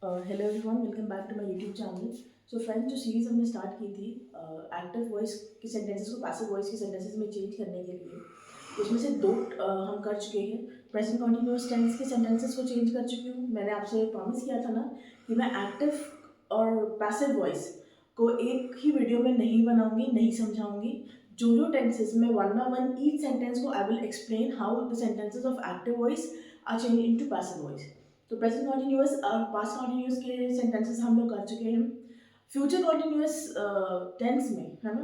Hello everyone, welcome back to my YouTube channel. So friends, जो series हमने start की थी एक्टिव वॉइस की सेंटेंसेस को पैसिव वॉइस की सेंटेंसेस में चेंज करने के लिए, उसमें से दो हम कर चुके हैं। प्रेजेंट कॉन्टिन्यूअस टेंस के सेंटेंसेस को चेंज कर चुकी हूँ। मैंने आपसे प्रॉमिस किया था ना कि मैं एक्टिव और पैसिव वॉइस को एक ही वीडियो में नहीं बनाऊंगी, नहीं समझाऊंगी। जो जो टेंसेस में one by one each sentence को I will explain how the sentences of active voice are change into passive voice. तो प्रेजेंट कॉन्टिन्यूअस और पास्ट कॉन्टिन्यूअस के सेंटेंसेस हम लोग कर चुके हैं। फ्यूचर कॉन्टिन्यूअस टेंस में है ना,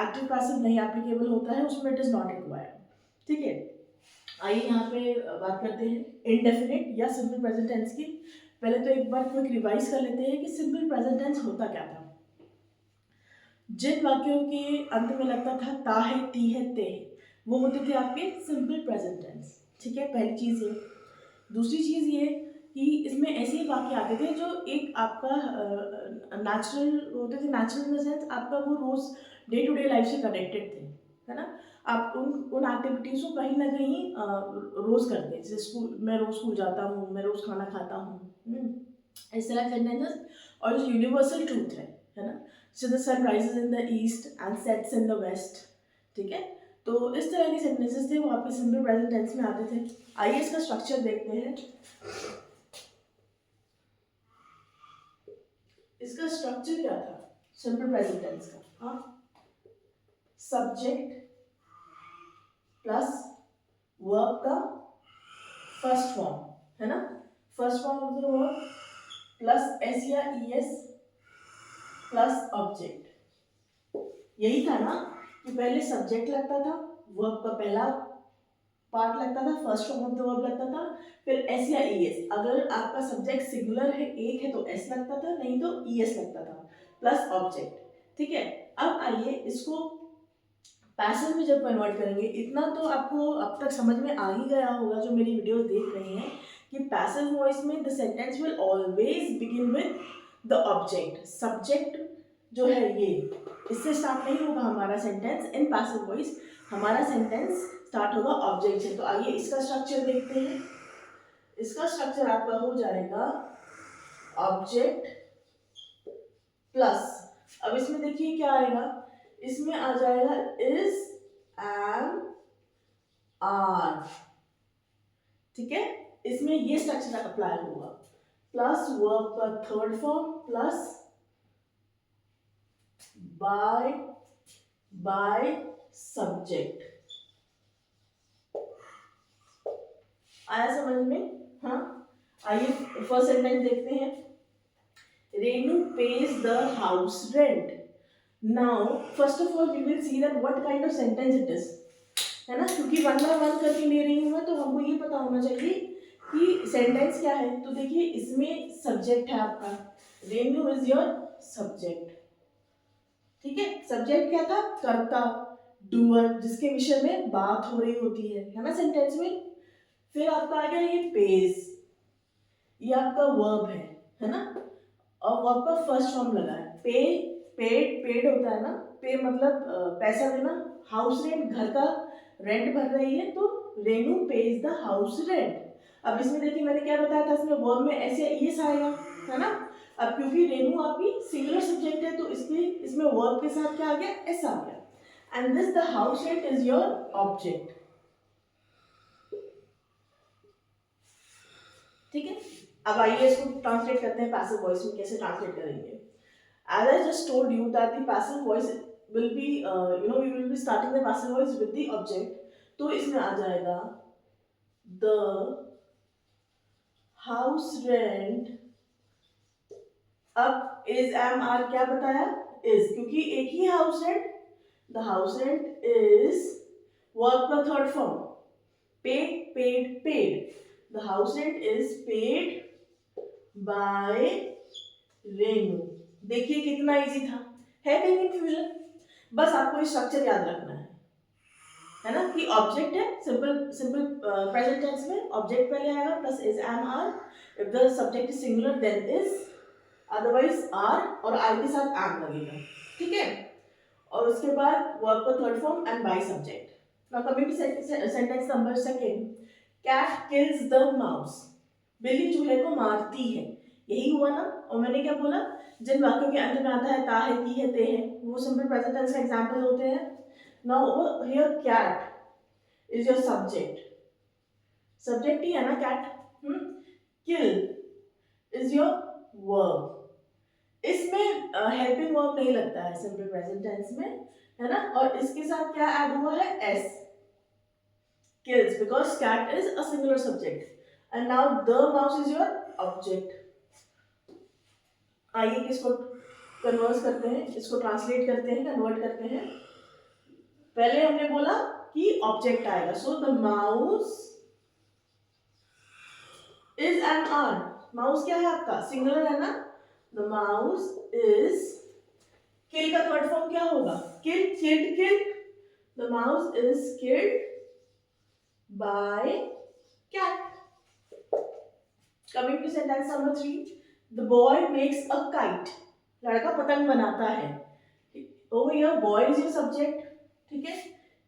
एक्टिव पैसिव नहीं एप्लीकेबल होता है, उसमें इट इज़ नॉट रिक्वायर्ड। ठीक है, आइए यहाँ पे बात करते हैं इनडेफिनिट या सिंपल प्रेजेंट टेंस की। पहले तो एक बार क्विक रिवाइज कर लेते हैं कि सिंपल प्रेजेंट टेंस होता क्या था। जिन वाक्यों के अंत में लगता था ता है, ती है, ते है, वो होते थे आपके सिंपल प्रेजेंट टेंस। ठीक है, पहली चीज़ ये। दूसरी चीज़ ये कि इसमें ऐसे ही वाक्य आते थे जो एक आपका नेचुरल होते थे। नेचुरल इन द सेंस आपका वो रोज़ डे टू डे लाइफ से कनेक्टेड थे, है ना। आप उन एक्टिविटीज़ को कहीं ना कहीं रोज़ करते हैं। जैसे स्कूल, मैं रोज़ स्कूल जाता हूँ, मैं रोज़ खाना खाता हूँ। इस तरह के सेंटेंसेस। और जो यूनिवर्सल ट्रूथ है ना, so the sun rises in the east and sets in the west. ठीक है, तो इस तरह के सेंटेंसेस थे, वो आपके सिंपल प्रेजेंट टेंस में आते थे। आइए इसका स्ट्रक्चर देखते हैं। इसका स्ट्रक्चर क्या था सिंपल प्रेजेंट टेंस का? हाँ, सब्जेक्ट प्लस वर्ब का फर्स्ट फॉर्म, है ना। First form of the verb plus S या ई एस प्लस ऑब्जेक्ट। यही था ना कि पहले सब्जेक्ट लगता था, वर्ब का पहला पार्ट लगता था, first form of the verb लगता था, फिर एस या ई एस। अगर आपका सब्जेक्ट सिंगुलर है, एक है, तो एस लगता था, नहीं तो ई एस लगता था, प्लस ऑब्जेक्ट। ठीक है, अब आइए इसको पैसिव में जब कन्वर्ट करेंगे। इतना तो आपको अब तक समझ में आ ही गया होगा जो मेरी वीडियोस देख रहे हैं, कि पैसिव वॉइस में the sentence will always begin with the object. Subject जो है ये, इससे स्टार्ट नहीं होगा हमारा सेंटेंस। इन पैसिव वॉइस हमारा सेंटेंस स्टार्ट होगा ऑब्जेक्ट से। तो आइए इसका स्ट्रक्चर देखते हैं। इसका स्ट्रक्चर आपका हो जाएगा ऑब्जेक्ट प्लस, अब इसमें देखिए क्या आएगा। इसमें आ जाएगा इज, एम, आर। ठीक है, इसमें ये स्ट्रक्चर अप्लाई होगा, प्लस वर्ब का third form plus by subject. आया समझ में? हाँ, आइए फर्स्ट सेंटेंस देखते हैं। Renu pays the house rent. Now first of all we will see that what kind of sentence it is, है ना, क्योंकि वन बाय वन करके ले रही हूँ मैं, तो हमको ये पता होना चाहिए कि सेंटेंस क्या है। तो देखिए इसमें सब्जेक्ट है आपका, रेनू इज योर सब्जेक्ट। ठीक है, सब्जेक्ट क्या था? कर्ता, डूअर, जिसके विषय में बात हो रही होती है ना सेंटेंस में। फिर आपका आ गया ये पेज, ये आपका वर्ब है ना। और वर्ब का फर्स्ट फॉर्म लगा है पे, पेड, पेड होता है ना, पे मतलब पैसा देना। हाउस रेंट, घर का रेंट भर रही है, तो Renu page the house rent. अब इसमें देखिए मैंने क्या बताया था, इसमें वर्ब में ऐसे एस आएगा, है ना। अब क्योंकि रेनू आपकी सिंगुलर सब्जेक्ट है, तो इसमें वर्ब के साथ क्या आ गया? एस आ गया। And this the house rent is your object. ठीक है, अब आइए इसको ट्रांसलेट करते हैं पैसिव वॉइस में। कैसे ट्रांसलेट करेंगे? As I just told you that the passive voice will be, we will be starting the passive voice with the object. तो इसमें आ जाएगा the house rent। अब is, am, are क्या बताया? is, क्योंकि एक ही house rent. the house rent is verb का third form, paid, paid, paid। the house rent is paid by Renu. देखिए कितना इजी था, है कहीं कंफ्यूजन? बस आपको ये स्ट्रक्चर याद रखना है ना, कि ऑब्जेक्ट है। सिंपल सिंपल प्रेजेंट टेंस में ऑब्जेक्ट पहले आएगा plus is, am, are. If the subject is singular then is, otherwise are, और आर के साथ एम लगेगा। ठीक है, और उसके बाद वर्ब का third form and by subject. Now coming to sentence number second, cat kills the mouse. बिल्ली चूहे को मारती है। यही हुआ ना। और मैंने क्या बोला, जिन वाक्यों के अंत में आता है ता है, की है, ते है, वो सिंपल प्रेजेंट टेंस का एग्जांपल होते हैं। Now here cat is your subject, subject ही है ना cat. Kill is your verb, इसमें हेल्पिंग वर्ब नहीं लगता है सिंपल प्रेजेंट टेंस में, है ना। और इसके साथ क्या ऐड हुआ है, S, kills, because cat is a singular subject. And now the mouse is your object. आइए इसको कन्वर्स करते हैं, इसको ट्रांसलेट करते हैं, कन्वर्ट करते हैं। पहले हमने बोला कि ऑब्जेक्ट आएगा, so the mouse is and are. Mouse क्या है आपका, सिंगुलर है ना। द माउस इज, किल का थर्ड फॉर्म क्या होगा, kill, killed, killed. The mouse is killed by cat. Coming to sentence number 3, the boy makes a kite. लड़का पतंग बनाता है। Over here boy is your subject, ठीक है।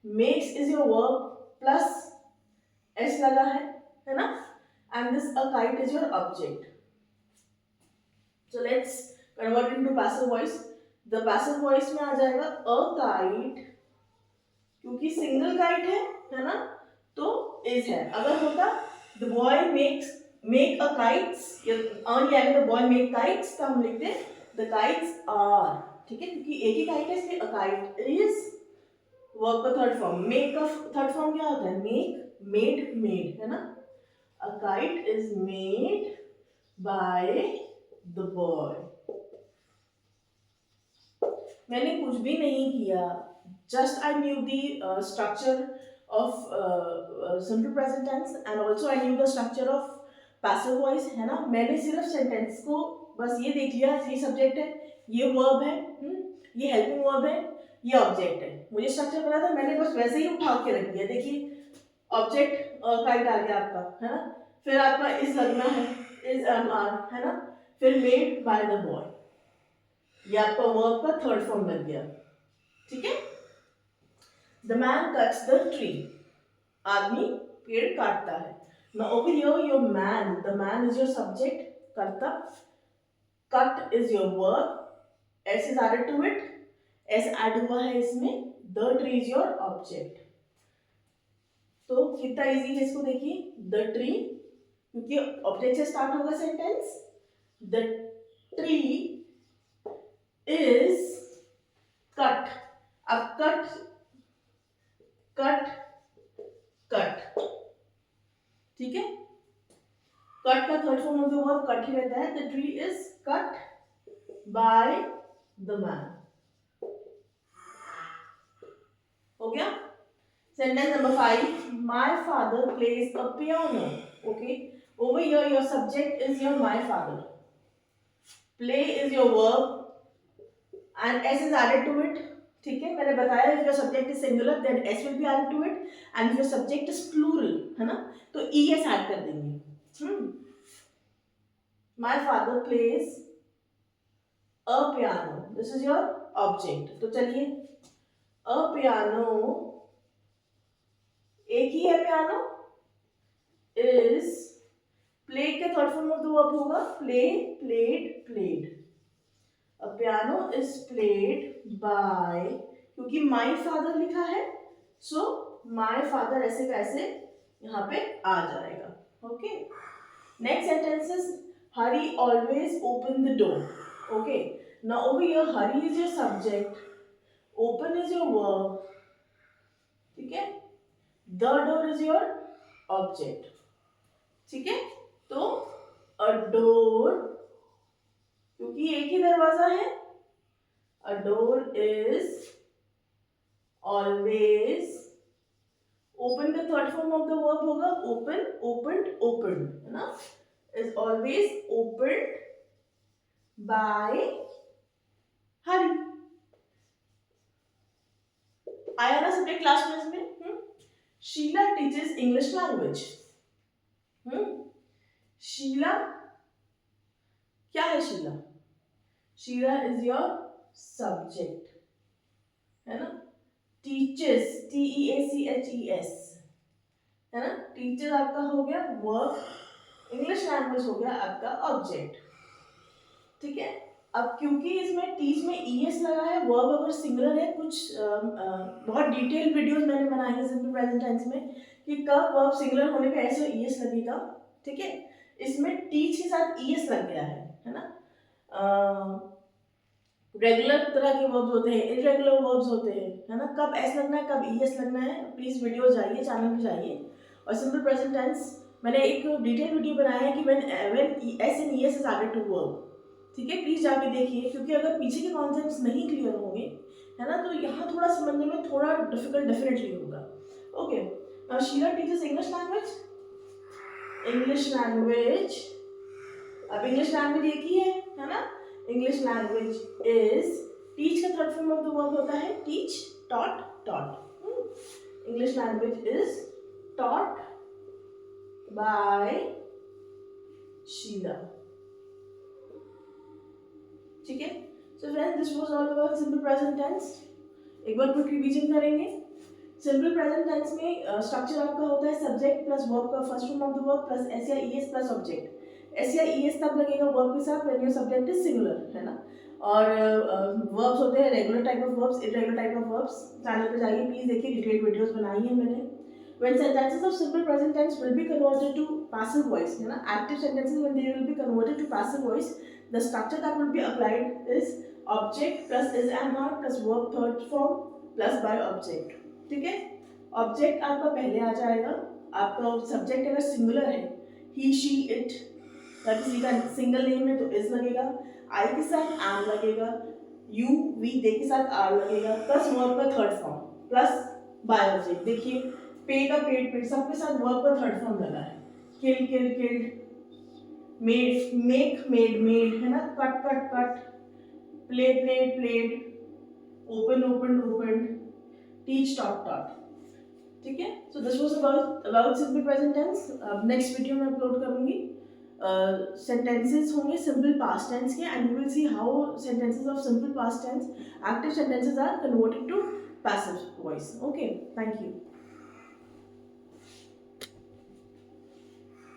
Makes is your verb plus s लगा है ना। And this a kite is your object. So let's convert into passive voice. The passive voice में आ जाएगा a kite, क्योंकि सिंगल काइट है ना, तो इज है। अगर होता the boy make a kites, और ये द बॉय मेक काइट्स, तो हम लिखते द काइट्स आर, ठीक है, क्योंकि एक ही काइट है इसलिए अ काइट इज वर्ब का थर्ड फॉर्म। मेक का थर्ड फॉर्म क्या होता है, मेक, मेड, मेड, है ना। A kite is made by the boy. मैंने कुछ भी नहीं किया, just I knew the structure of simple present tense and also I knew the structure of passive voice, है ना। मैंने सिर्फ सेंटेंस को बस ये देख लिया, ये सब्जेक्ट है, ये वर्ब है, ये हेल्पिंग वर्ब है, ये ऑब्जेक्ट है। मुझे स्ट्रक्चर पता था, मैंने बस वैसे ही उठा के रख दिया। देखिए ऑब्जेक्ट काइट आ गया आपका, है ना। फिर आपका इज लगना है, इज आर, है ना। फिर मेड बाय द बॉय, ये आपका वर्ब का थर्ड फॉर्म लग गया, ठीक है। The man cuts the tree. आदमी पेड़ काटता है। Now over here your man, the man is your subject, करता, cut is your verb, s is added to it, s add हुआ है इसमें, the tree is your object। तो कितना इजी है इसको देखिए, the tree, क्योंकि ऑब्जेक्ट से स्टार्ट होगा sentence, the tree is cut। अब कट, कट, कट, ठीक है। कट का third form of the verb cut ही रहता है। The tree is cut by the man, हो गया। Sentence number 5, my father plays a piano. Okay, over here your subject is your my father, play is your verb and S is added to it, ठीक है। मैंने बताया if your subject is singular then S will be added to it, and if your subject is plural, है ना, तो E S add कर देंगे। My father plays a piano. This is your object. तो चलिए, a piano, एक ही है piano, is play के third form of the verb होगा play, played, played। A piano is played by, क्योंकि my father लिखा है, so my father ऐसे कैसे यहाँ पे आ जाएगा। Okay, next sentence is Hari always open the door. Okay, now over here hurry is your subject, open is your verb, ठीक है, the door is your object, ठीक है। तो a door, क्योंकि एक ही दरवाजा है, a door is always, open का third form of the verb होगा open, opened, opened, है ना, is always opened by हरी। आया ना सब्जेक्ट क्लास में इसमें। Sheela teaches English language. Sheela क्या है, Sheela, Sheela is your subject, है ना। टीचेस, TEACHES, है ना। टीचर आपका हो गया वर्ब, इंग्लिश लैंग्वेज हो गया आपका ऑब्जेक्ट। ठीक है। अब क्योंकि इसमें टीच में ईएस लगा है, वर्ब अगर सिंगुलर है, कुछ बहुत डिटेल वीडियोस मैंने बनाई है सिंपल प्रेजेंट टेंस में कि कब वर्ब सिंगुलर होने पे ऐसे ईएस लगेगा, ठीक है। इसमें टीच के साथ ईएस लग गया है ना। रेगुलर तरह के वर्ब्स होते हैं, इरेगुलर वर्ब्स होते हैं, है ना। कब एस लगना है, कब ईएस लगना है, प्लीज वीडियो जाइए, चैनल पे जाइए। और सिंपल प्रेजेंट टेंस मैंने एक डिटेल वीडियो बनाया है कि when S and ES is added to verb, ठीक है, प्लीज जाके देखिए, क्योंकि अगर पीछे के कॉन्सेप्ट्स नहीं क्लियर होंगे, है ना, तो यहाँ थोड़ा समझने में थोड़ा डिफिकल्ट डेफिनेटली होगा। Okay, now Sheela teachers English language. English language, अब इंग्लिश लैंग्वेज एक ही है ना। इंग्लिश लैंग्वेज इज, टीच का third form of the verb होता है teach, taught, taught. English language is taught by Sheela, ठीक है। So friends, this was all about simple present tense. एक बार क्विक रिवीजन करेंगे। सिंपल प्रेजेंट टेंस में structure आपका होता है सब्जेक्ट प्लस वर्ब का first form of the verb plus S या ईएस प्लस ऑब्जेक्ट। एस या ईएस तब लगेगा वर्ब के साथ when your subject is singular, है ना। और वर्ब्स होते हैं regular type of verbs, irregular type of verbs. Channel पे जाइए प्लीज, देखिए, डिटेल वीडियोस बनाई है मैंने। When sentences of simple present tense will be converted to passive voice, है ना, active sentences when they will be converted to passive voice, the structure that will be applied is object plus is and are plus verb third form plus by object, ठीक है। Object आपका पहले आ जाएगा, आपका subject अगर singular है, ही she it, किसी का सिंगल नेम है तो इज लगेगा, आई के साथ एम लगेगा, यू वी दे के साथ आर लगेगा, प्लस वर्ब का third form plus by object. देखिए, पे का पेड, पेड सबके साथ वर्ब का थर्ड फॉर्म लगा है। Kill kill killed, made make made made, है ना। Cut cut cut, play played played, open open open, teach taught taught, ठीक है। So this was about simple present tense. अब नेक्स्ट वीडियो में upload करूंगी sentences होंगे सिंपल पास्ट टेंस के, and you will see how sentences of simple past tense, active sentences are converted to passive voice. Okay, thank you.